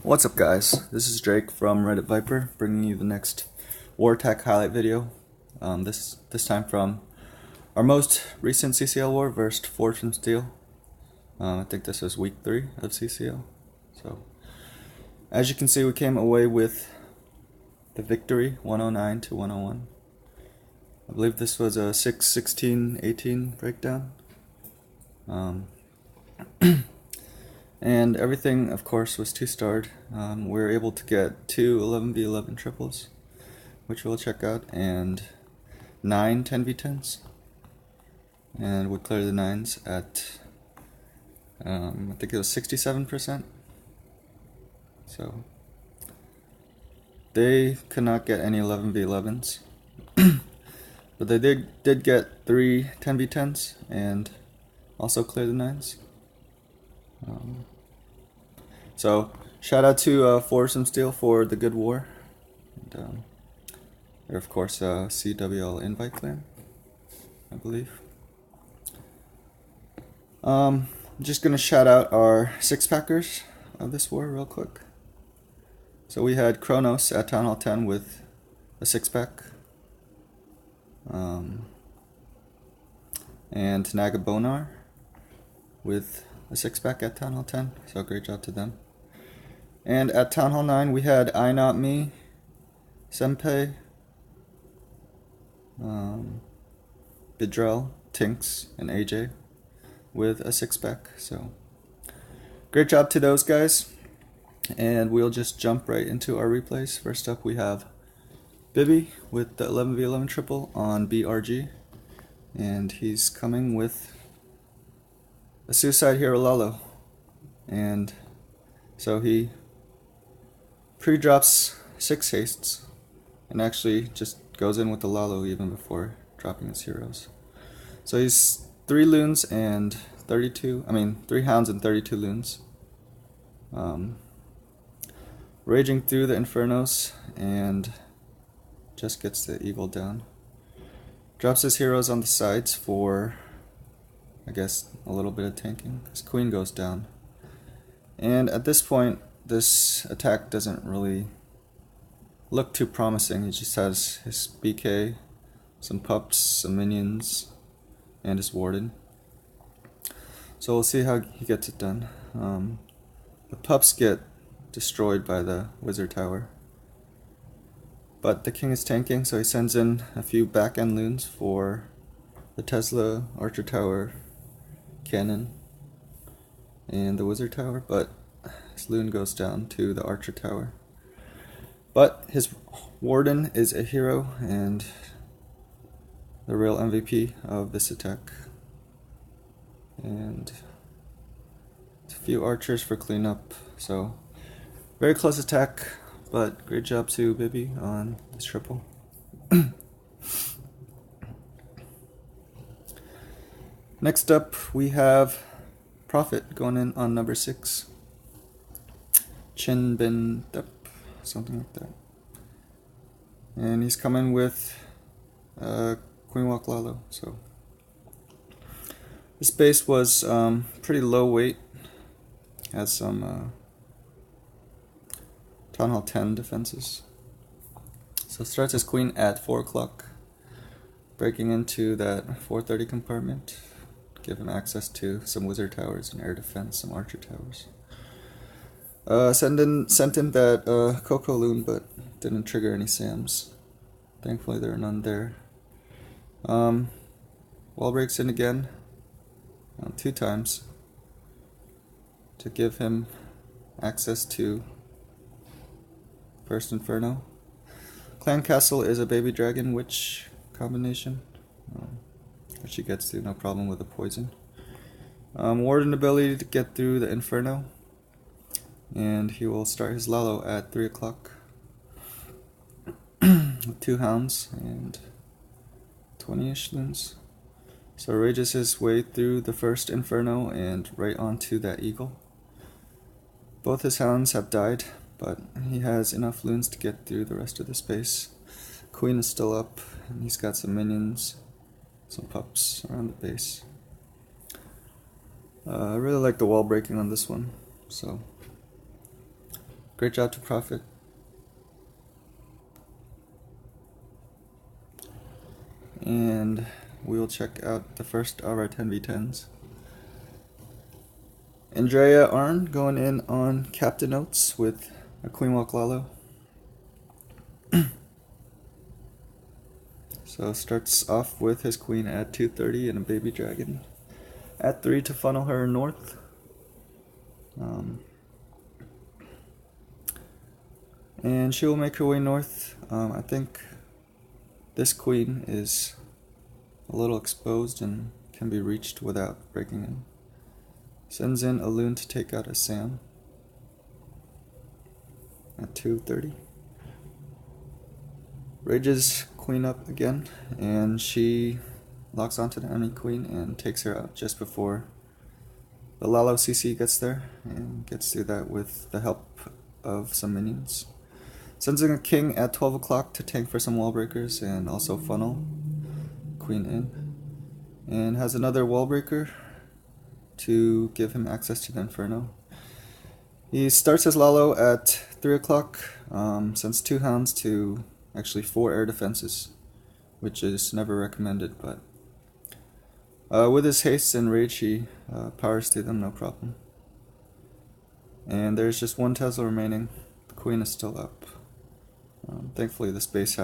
What's up, guys? This is Drake from Reddit Viper, bringing you the next War Attack highlight video. This time from our most recent CCL war versus ForgedFromSteel. I think this was week 3 of CCL. So, as you can see, we came away with the victory, 109 to 101. I believe this was a 6-16-18 breakdown. And everything, of course, was 2-starred. We were able to get 2 11v11 triples, which we'll check out, and 9 10v10s. And we cleared the 9s at, I think it was 67%. So, they could not get any 11v11s. But they did get 3 10v10s and also clear the 9s. So shout out to ForgedFromSteel for the good war. And, they're of course CWL invite clan, I believe. I'm just gonna shout out our 6-packers of this war real quick. So we had Kronos at Town Hall 10 with a 6-pack. And Nagabonar with a 6-pack at Town Hall 10, so great job to them. And at Town Hall 9 we had I Not Me, Senpei, Bidrell, Tinks, and AJ with a 6-pack, so great job to those guys. And we'll just jump right into our replays. First up we have Bibby with the 11v11 triple on BRG, and he's coming with a Suicide Hero Lalo, and so he pre-drops 6 hastes and actually just goes in with the Lalo even before dropping his heroes. So he's 3 loons and 3 hounds and 32 loons. Raging through the Infernos and just gets the Eagle down. Drops his heroes on the sides for, I guess, a little bit of tanking. His queen goes down. And at this point, this attack doesn't really look too promising. He just has his BK, some pups, some minions, and his warden. So we'll see how he gets it done. The pups get destroyed by the wizard tower. But the king is tanking, so he sends in a few back-end loons for the Tesla, Archer Tower, Cannon, and the Wizard Tower, but his loon goes down to the Archer Tower. But his Warden is a hero and the real MVP of this attack. And a few archers for cleanup, so very close attack, but great job to Bibby on this triple. Next up, we have Prophet going in on number 6. Chin Bin Dup, something like that. And he's coming with Queen Walk Lalo. So this base was pretty low weight. Has some Town Hall 10 defenses. So starts his queen at 4 o'clock, breaking into that 4:30 compartment. Give him access to some wizard towers and air defense, some archer towers. Sent in that Coco loon, but didn't trigger any SAMs. Thankfully there are none there. Wall breaks in again, 2 times, to give him access to first Inferno. Clan Castle is a baby dragon witch combination, which he gets through no problem with a poison. Warden ability to get through the Inferno, and he will start his Lalo at 3 o'clock with 2 hounds and 20-ish loons. So rages his way through the first Inferno and right onto that Eagle. Both his hounds have died, but he has enough loons to get through the rest of the space. Queen is still up, and he's got some minions, some pups around the base. I really like the wall breaking on this one, so great job to profit. And we will check out the first of our 10v10s. Andrea Arn going in on Captain Notes with a Queen Walk Lalo. So starts off with his queen at 230 and a baby dragon at 3 to funnel her north. And she will make her way north. I think this queen is a little exposed and can be reached without breaking in. Sends in a loon to take out a Sam at 230. Rages queen up again, and she locks onto the enemy queen and takes her out just before the Lalo CC gets there, and gets through that with the help of some minions. Sends in a king at 12 o'clock to tank for some wall breakers and also funnel queen in, and has another wall breaker to give him access to the Inferno. He starts his Lalo at 3 o'clock, sends 2 hounds to actually 4 air defenses, which is never recommended, but with his haste and rage he powers through them no problem. And there's just 1 Tesla remaining. The queen is still up. Thankfully this base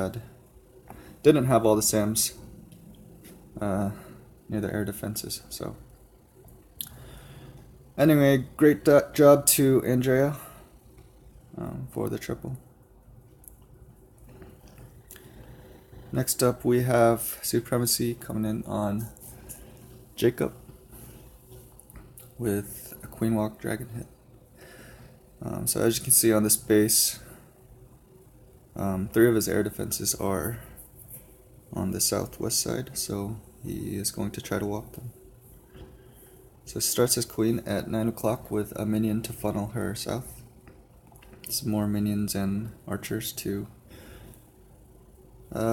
didn't have all the Sams near the air defenses, so anyway, great job to Andrea for the triple. Next up we have Supremacy coming in on Jacob with a Queen Walk Dragon hit. So as you can see on this base, 3 of his air defenses are on the southwest side, so he is going to try to walk them. So starts his queen at 9 o'clock with a minion to funnel her south. Some more minions and archers to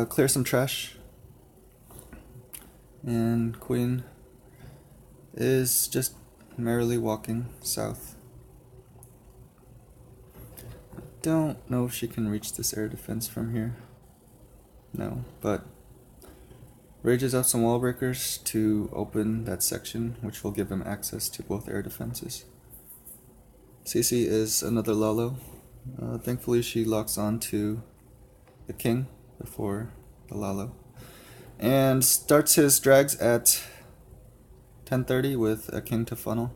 clear some trash. And queen is just merrily walking south. I don't know if she can reach this air defense from here. No, but rages up some wall breakers to open that section, which will give him access to both air defenses. CC is another Lalo. Thankfully she locks on to the king before the Lalo. And starts his drags at 10:30 with a king to funnel.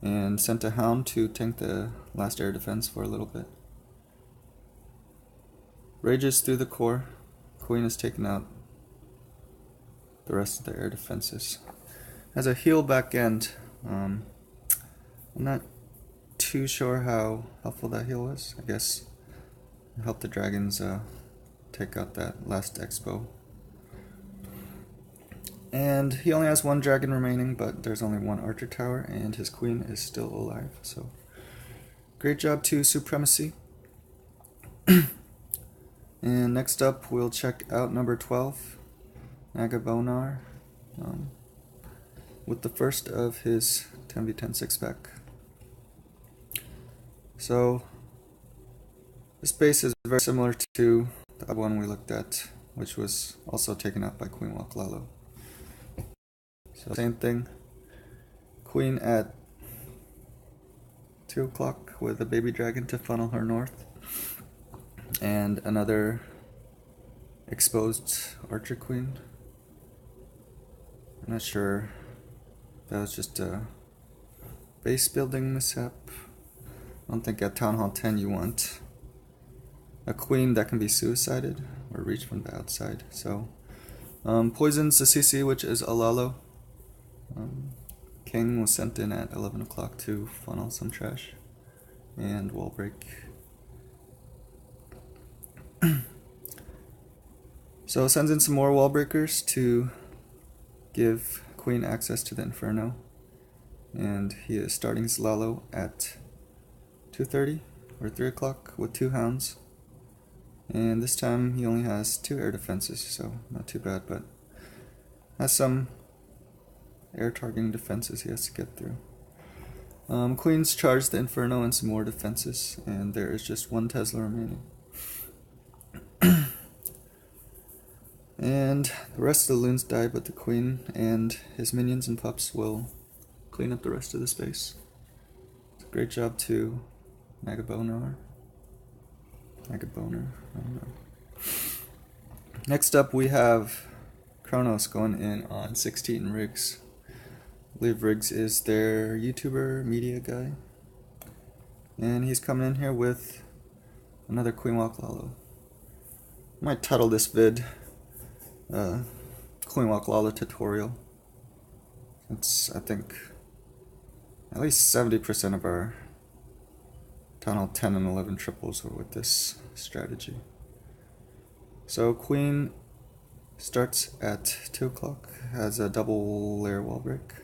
And sent a hound to tank the last air defense for a little bit. Rages through the core. Queen is taken out. The rest of the air defenses. Has a heal back end. I'm not too sure how helpful that heal was. I guess it helped the dragons take out that last expo. And he only has 1 dragon remaining, but there's only 1 archer tower, and his queen is still alive. So great job to Supremacy. And next up we'll check out number 12. Nagabonar, with the first of his 10v10 6-pack. So this base is very similar to the other one we looked at, which was also taken out by Queen Walk Lalo. So same thing, queen at 2 o'clock with a baby dragon to funnel her north, and another exposed archer queen. I'm not sure if that was just a base building mishap. I don't think at Town Hall 10 you want a queen that can be suicided or reached from the outside. So poisons the CC, which is a Lalo. King was sent in at 11 o'clock to funnel some trash and wall break. So sends in some more wall breakers to give queen access to the Inferno, and he is starting his Lalo at 2:30 or 3 o'clock with 2 hounds, and this time he only has 2 air defenses, so not too bad, but has some air targeting defenses he has to get through. Queens charge the Inferno and some more defenses, and there is just 1 Tesla remaining. And the rest of the loons die, but the Queen and his minions and pups will clean up the rest of the space. Great job to Magaboner, I don't know. Next up we have Kronos going in on 16 Riggs. I believe Riggs is their YouTuber media guy. And he's coming in here with another Queenwalk Lalo. I might title this vid Queenwalk Lalo tutorial. It's, I think, at least 70% of our Town Hall 10 and 11 triples were with this strategy. So Queen starts at 2 o'clock, has a double layer wall break.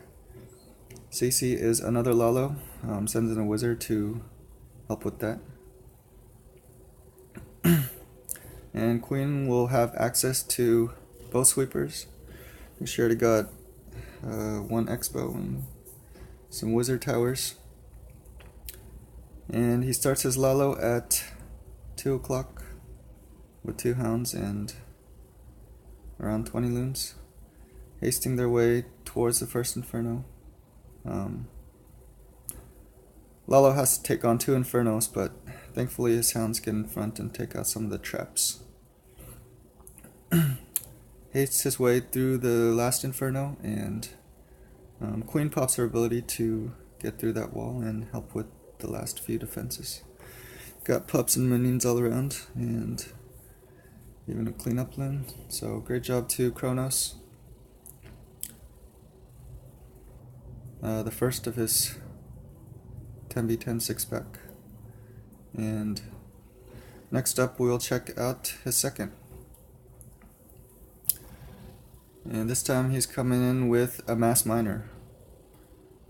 CC is another Lalo, sends in a wizard to help with that. And Queen will have access to both sweepers. She already got 1 Expo and some wizard towers. And he starts his Lalo at 2 o'clock with 2 hounds and around 20 loons, hasting their way towards the first Inferno. Lalo has to take on 2 Infernos, but thankfully his hounds get in front and take out some of the traps. Hastes his way through the last Inferno, and Queen pops her ability to get through that wall and help with the last few defenses. Got pups and minions all around, and even a cleanup loon. So great job to Kronos. The first of his 10v10 6-pack. And next up we'll check out his second. And this time he's coming in with a mass miner.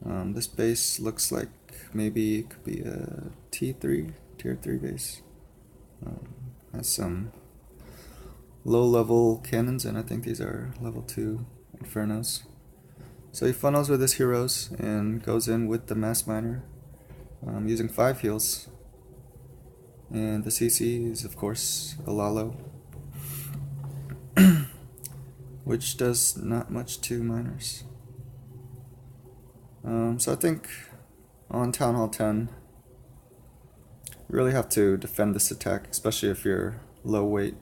This base looks like maybe it could be a T3, tier 3 base. Has some low level cannons, and I think these are level 2 Infernos. So he funnels with his heroes and goes in with the mass miner, using 5 heals. And the CC is of course a Lalo, which does not much to miners. So I think on Town Hall 10, you really have to defend this attack, especially if you're low weight.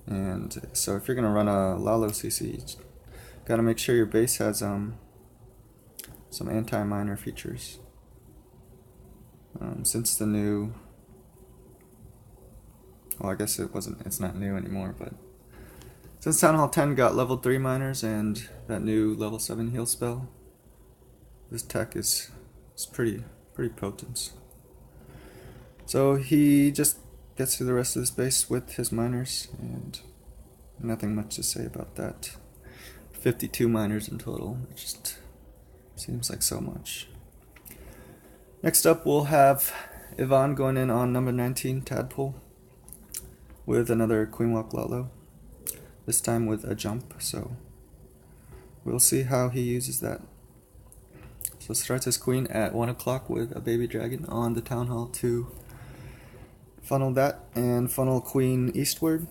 And so if you're going to run a Lalo CC, you got to make sure your base has some anti-miner features. Since the new, well, I guess it's not new anymore, but since Town Hall 10 got level 3 miners and that new level 7 heal spell, this tech is pretty potent. So he just gets through the rest of the space with his miners, and nothing much to say about that. 52 miners in total, it just seems like so much. Next up we'll have Ivan going in on number 19 Tadpole with another Queenwalk Lalo, this time with a jump, so we'll see how he uses that. So starts his Queen at 1 o'clock with a baby dragon on the Town Hall to funnel that and funnel Queen eastward.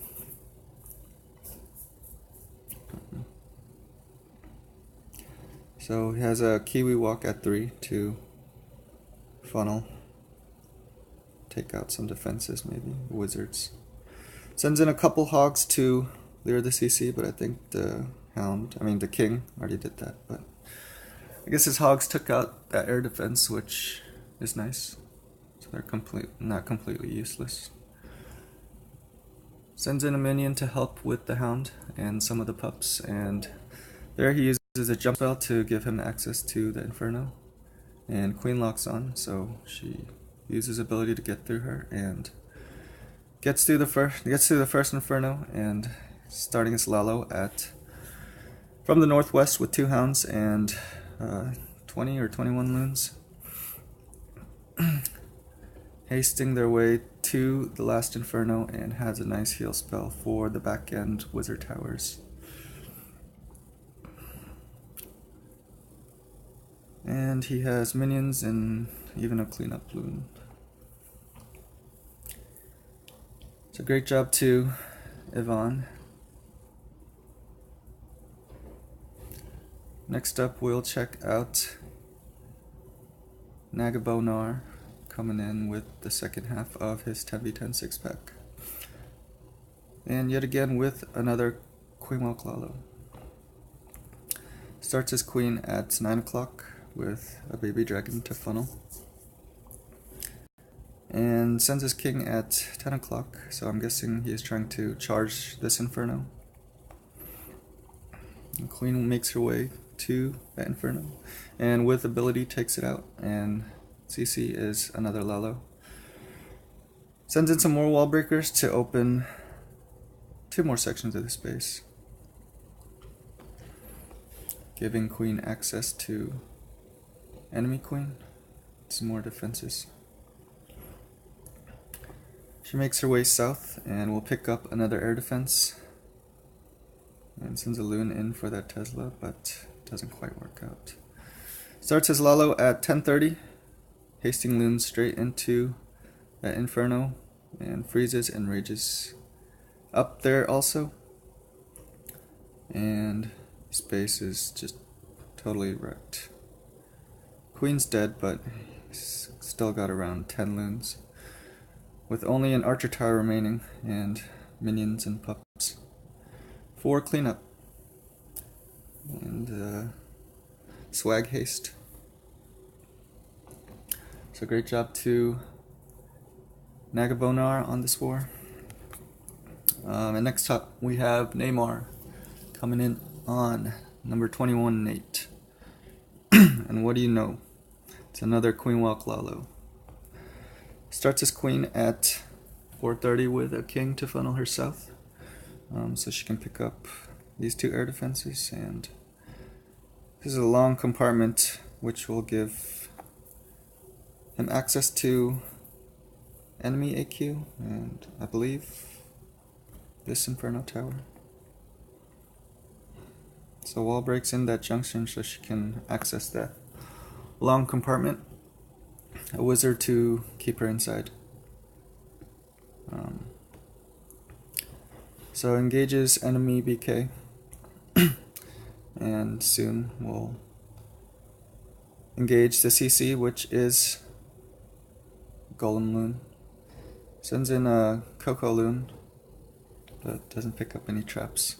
So he has a Kiwi walk at 3 to funnel, take out some defenses, maybe wizards. Sends in a couple hogs to lure the CC, but I think the king already did that, but I guess his hogs took out that air defense, which is nice. So they're not completely useless. Sends in a minion to help with the hound and some of the pups, and there he uses a jump spell to give him access to the Inferno. And Queen locks on, so she uses ability to get through her and gets through the first Inferno, and starting his Lalo from the northwest with 2 hounds and 20 or 21 loons, hasting their way to the last Inferno, and has a nice heal spell for the back end wizard towers. And he has minions and even a cleanup loon. So great job to Yvonne. Next up, we'll check out Nagabonar coming in with the second half of his 10v10 6-pack. And yet again with another Queen Walk YOLO. Starts his queen at 9 o'clock with a baby dragon to funnel. And sends his king at 10 o'clock, so I'm guessing he is trying to charge this Inferno. The queen makes her way to that Inferno, and with ability takes it out, and CC is another YOLO. Sends in some more wall breakers to open 2 more sections of the space, giving queen access to enemy queen, some more defenses. She makes her way south and will pick up another air defense and sends a loon in for that Tesla, but doesn't quite work out. Starts his YOLO at 10:30, hasting loons straight into that Inferno, and freezes and rages up there also. And space is just totally wrecked. Queen's dead, but he's still got around 10 loons, with only an archer tower remaining and minions and pups for cleanup. And swag haste. So great job to Nagabonar on this war. And next up we have Neymar coming in on number 21 Nate. And what do you know? It's another Queen Walk YOLO. Starts his queen at 4:30 with a king to funnel her south, so she can pick up these 2 air defenses. And this is a long compartment which will give him access to enemy AQ and I believe this Inferno tower. So wall breaks in that junction so she can access that long compartment. A wizard to keep her inside. So engages enemy BK, and soon we'll engage the CC, which is Golem Loon. Sends in a Coco Loon, but doesn't pick up any traps.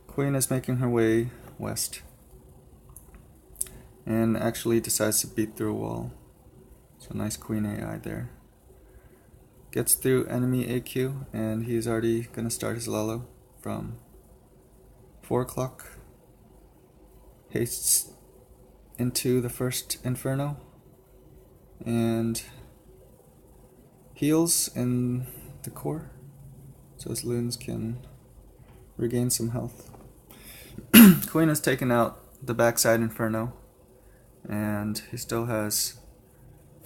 Queen is making her way west, and actually decides to beat through a wall. So nice queen AI there. Gets through enemy AQ, and he's already gonna start his YOLO from 4 o'clock. Hastes into the first Inferno and heals in the core so his loons can regain some health. Queen has taken out the backside Inferno, and he still has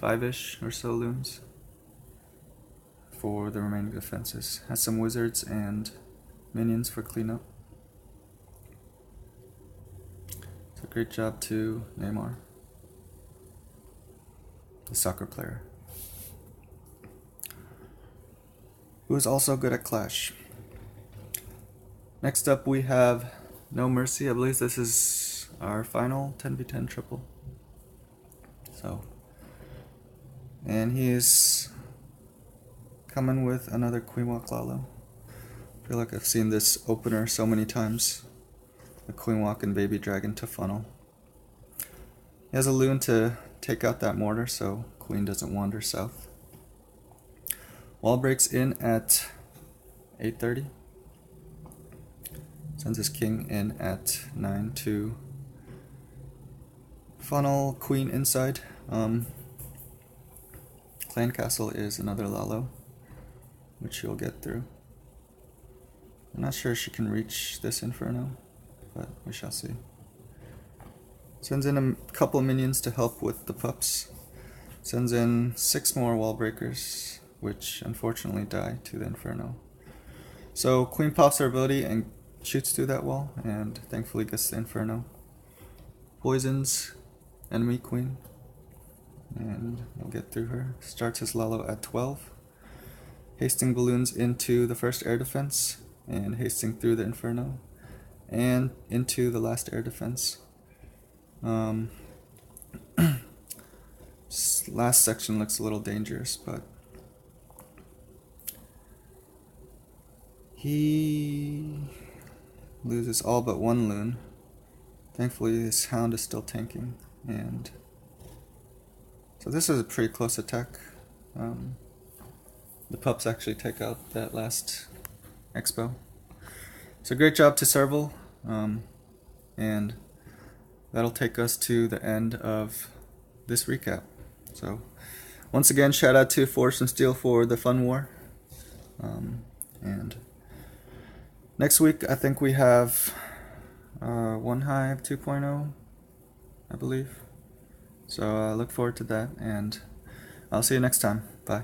5-ish or so loons for the remaining defenses. Has some wizards and minions for cleanup. So great job to Neymar, the soccer player, who is also good at Clash. Next up we have No Mercy. I believe this is our final 10v10 triple. And he is coming with another Queen Walk YOLO. I feel like I've seen this opener so many times. The Queen Walk and Baby Dragon to funnel. He has a loon to take out that mortar so Queen doesn't wander south. Wall breaks in at 8:30. Sends his king in at 9 to funnel Queen inside. Clan Castle is another YOLO, which she'll get through. I'm not sure she can reach this Inferno, but we shall see. Sends in a couple minions to help with the pups. Sends in 6 more wall breakers, which unfortunately die to the Inferno. So Queen pops her ability and shoots through that wall, and thankfully gets the Inferno. Poisons enemy queen, and we'll get through her. Starts his Lalo at 12. Hasting balloons into the first air defense, and hasting through the Inferno, and into the last air defense. Last section looks a little dangerous, but he loses all but one loon. Thankfully his hound is still tanking, and so this is a pretty close attack. The pups actually take out that last expo. So great job to Serval, and that'll take us to the end of this recap. So once again, shout out to ForgedFromSteel for the fun war. And next week I think we have One Hive 2.0, I believe. So look forward to that, and I'll see you next time. Bye.